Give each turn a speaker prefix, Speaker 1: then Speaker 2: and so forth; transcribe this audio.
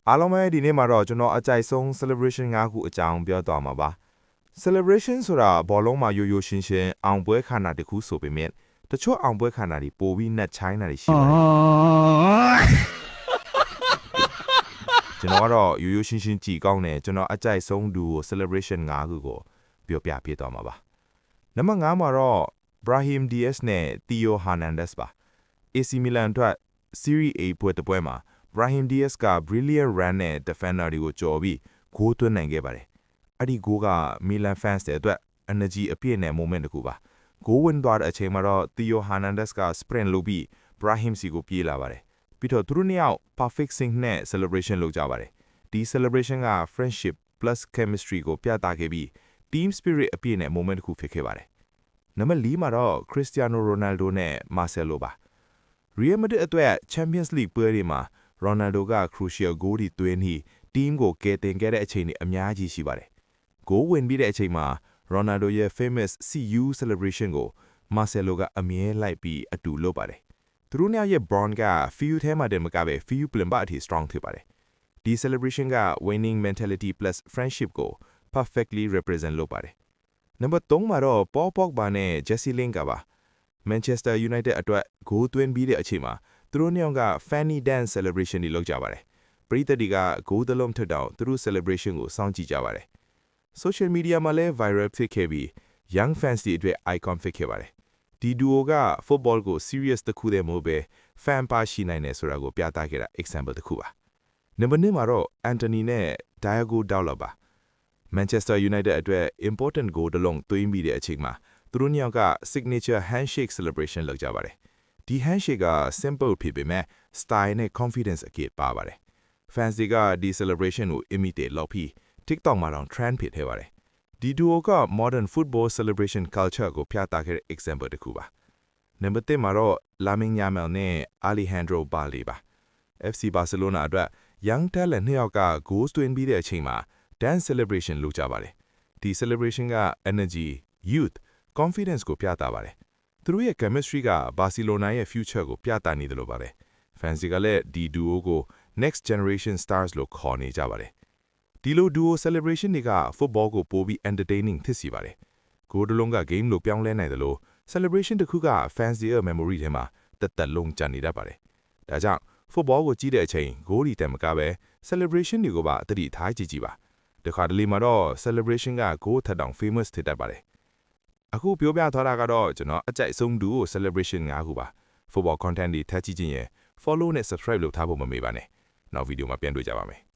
Speaker 1: အားလုံးပဲဒီနေ့မှာတော့ကျွန်တော်အကြိုက်ဆုံး celebration 5ခုအကြောင်းပြောသွားမှာပါ celebration ဆိုတာဘောလုံးမှာရိုးရိုးရှင်းရှင်းအောင်ပွဲခါနာတစ်ခုဆိုပေမဲ့တချို့အောင်ပွဲခါနာတွေပိုပြီးနှက်ချိုင်းတာတွေရှိပါတယ်ကျွန်တော်ကတော့ရိုးရိုးရှင်းရှင်းကြည်ကောင်းတယ်ကျွန်တော်အကြိုက်ဆုံးဒူကို celebration 5ခုကိုပြောပြပေးသွားမှာပါနံပါတ်5မှာတော့ Brahim Diaz နဲ့ Theo Hernandez ပါ AC Milan အတွက် Serie A ပွဲတစ်ပွဲမှာBrahim Diaz က brilliant run နဲ့ defender တွေကိုကြော်ပြီးဂိုးသွင်းနိုင်ခဲ့ပါတယ်။အဲ့ဒီဂိုးက Milan fans တွေအတွက် energy အပြည့်နဲ့ moment တစ်ခုပါ။ဂိုးဝင်သွားတဲ့အချိန်မှာတော့ Theo Hernandez က sprint လုပ်ပြီး Brahim စီကိုပြေးလာပါတယ်။ပြီးတော့သူတို့နှစ်ယောက် perfect sync နဲ့ celebration လုပ်ကြပါတယ်။ဒီ celebration က friendship plus chemistry ကိုပြသခဲ့ပြီး team spirit အပြည့်နဲ့ moment တစ်ခုဖြစ်ခဲ့ပါတယ်။နံပါတ်4မှာတော့ Cristiano Ronaldo နဲ့ Marcelo ပါ။ Real Madrid အတွက် Champions League ပွဲတွေမှာRonaldo က crucial goal တွေသွင်းပြီး team ကိုကယ်တင်ခဲ့တဲ့အချိန်တွေအများကြီးရှိပါတယ်။ goal ဝင်ပြီးတဲ့အချိန်မှာ Ronaldo ရဲ့ famous CU celebration ကို Marcelo ကအမြဲလိုက်ပြီးအတူလုပ်ပါတယ်။သူတို့နှစ်ယောက်ရဲ့ bond က field ထဲမှာတည်းမကပဲ field ပြင်ပအထိ strong ဖြစ်ပါတယ်။ဒီ celebration က winning mentality plus friendship ကို perfectly represent လုပ်ပါတယ်။နံပါတ်3မှာတော့ Paul Pogba နဲ့ Jesse Lingard ပါ Manchester United အတွက် goal သွင်းပြီးတဲ့အချိန်မှာသူတို့နှစ်ယောက်က funny dance celebration တွေလုပ်ကြပါတယ်။ပရိသတ်တွေကဂိုးသလုံးထက်တောင်သူတို့ celebration ကိုစောင့်ကြည့်ကြပါတယ်။ social media မှာလည်း viral ဖြစ်ခဲ့ပြီး young fans တွေအတွက် icon ဖြစ်ခဲ့ပါတယ်။ဒီ duo က football ကို serious တစ်ခုတည်းမဟုတ်ပဲ fan ပါရှိနိုင်တယ်ဆိုတာကိုပြသခဲ့တာ example တစ်ခုပါ။နံပါတ်2မှာတော့ Anthony နဲ့ Diogo Dalot ပါ Manchester United အတွက် important goal တစ်လုံးသွင်းပြီးတဲ့အချိန်မှာသူတို့နှစ်ယောက်က signature handshake celebration လုပ်ကြပါတယ်။ဒီ handshake က simple ဖြစ်ပေမဲ့ style နဲ့ confidence အပြည့်ပါပါတယ်။ fans တွေကဒီ celebration ကို imitate လုပ်ပြီး TikTok မှာတော့ trend ဖြစ်ခဲ့ပါတယ်။ဒီ duo က modern football celebration culture ကိုပြသခဲ့တဲ့ example တစ်ခုပါ။နံပါတ်3မှာတော့ Lamine Yamal နဲ့ Alejandro Balde ပါ FC Barcelona အတွက် young talent နှစ်ယောက်က goal သွင်းပြီးတဲ့အချိန်မှာ dance celebration လုပ်ကြပါတယ်။ဒီ celebration က energy, youth, confidence ကိုပြသပါတယ်။သူတို့ရဲ့ chemistry က Barcelona ရဲ့ future ကိုပြသနေတယ်လို့ပါပဲ။ fans တွေကလည်းဒီ duo ကို next generation stars လို့ခေါ်နေကြပါတယ်။ဒီလို duo celebration တွေက football ကိုပိုပြီး entertaining ဖြစ်စေပါတယ်။ဂိုးတစ်လုံးက game လို့ပြောင်းလဲနိုင်တယ်လို့ celebration တစ်ခုက fans ရဲ့ memory ထဲမှာသက်လုံးကျန်နေတတ်ပါတယ်။ဒါကြောင့် football ကိုကြည့်တဲ့အချိန်ဂိုးတွေတည်းမကပဲ celebration တွေကိုပါအသတိထားကြည့်ကြပါ။တခါတလေမှာတော့ celebration ကဂိုးထက်တောင် famous ဖြစ်တတ်ပါတယ်။အခုပြောပြထားတာကတော့ကျွန်တော်အကြိုက်ဆုံး duo celebration 5ခုပါ။ football content တွေထပ်ကြည့်ခြင်းရင် follow နဲ့ subscribe လုပ်ထားဖို့မမေ့ပါနဲ့။နောက်ဗီဒီယိုမှာပြန်တွေ့ကြပါမယ်။